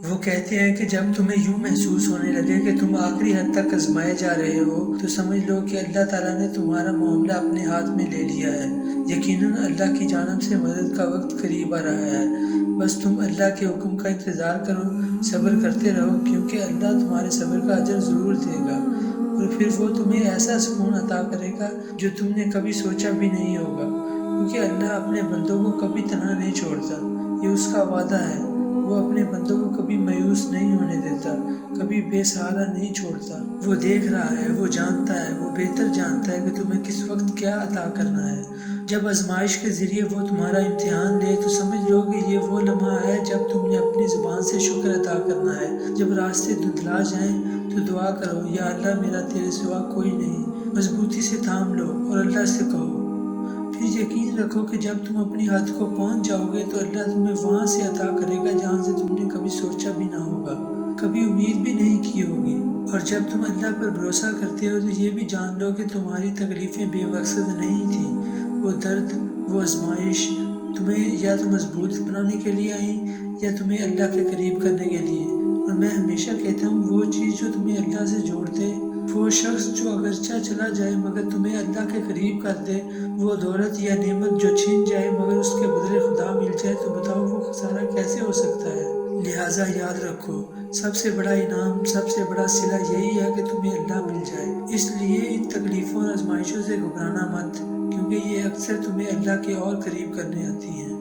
وہ کہتے ہیں کہ جب تمہیں یوں محسوس ہونے لگے کہ تم آخری حد تک آزمائے جا رہے ہو تو سمجھ لو کہ اللہ تعالیٰ نے تمہارا معاملہ اپنے ہاتھ میں لے لیا ہے۔ یقیناً اللہ کی جانب سے مدد کا وقت قریب آ رہا ہے۔ بس تم اللہ کے حکم کا انتظار کرو، صبر کرتے رہو، کیونکہ اللہ تمہارے صبر کا اجر ضرور دے گا، اور پھر وہ تمہیں ایسا سکون عطا کرے گا جو تم نے کبھی سوچا بھی نہیں ہوگا، کیونکہ اللہ اپنے بندوں کو کبھی تنہا نہیں چھوڑتا۔ یہ اس کا وعدہ ہے، وہ اپنے بندوں کو کبھی مایوس نہیں ہونے دیتا، کبھی بے سہارا نہیں چھوڑتا۔ وہ دیکھ رہا ہے، وہ جانتا ہے، وہ بہتر جانتا ہے کہ تمہیں کس وقت کیا عطا کرنا ہے۔ جب آزمائش کے ذریعے وہ تمہارا امتحان لے تو سمجھ لو کہ یہ وہ لمحہ ہے جب تم نے اپنی زبان سے شکر ادا کرنا ہے۔ جب راستے دھندلا جائیں تو دعا کرو، یا اللہ میرا تیرے سوا کوئی نہیں۔ مضبوطی سے تھام لو اور اللہ سے کہو۔ پھر یقین رکھو کہ جب تم اپنی حد کو پہنچ جاؤ گے تو اللہ تمہیں وہاں سے عطا کرے گا جہاں سے تم نے کبھی سوچا بھی نہ ہوگا، کبھی امید بھی نہیں کی ہوگی۔ اور جب تم اللہ پر بھروسہ کرتے ہو تو یہ بھی جان لو کہ تمہاری تکلیفیں بے مقصد نہیں تھیں۔ وہ درد، وہ آزمائش تمہیں یا تو مضبوط بنانے کے لیے آئیں یا تمہیں اللہ کے قریب کرنے کے لیے۔ اور میں ہمیشہ کہتا ہوں وہ چیز جو تمہیں اللہ سے جوڑ دے، وہ شخص جو اگرچہ چلا جائے مگر تمہیں اللہ کے قریب کر دے، وہ دولت یا نعمت جو چھن جائے مگر اس کے بدلے خدا مل جائے، تو بتاؤ وہ خسارہ کیسے ہو سکتا ہے؟ لہٰذا یاد رکھو، سب سے بڑا انعام، سب سے بڑا صلہ یہی ہے کہ تمہیں اللہ مل جائے۔ اس لیے ان تکلیفوں اور آزمائشوں سے گھبرانا مت، کیونکہ یہ اکثر تمہیں اللہ کے اور قریب کرنے آتی ہیں۔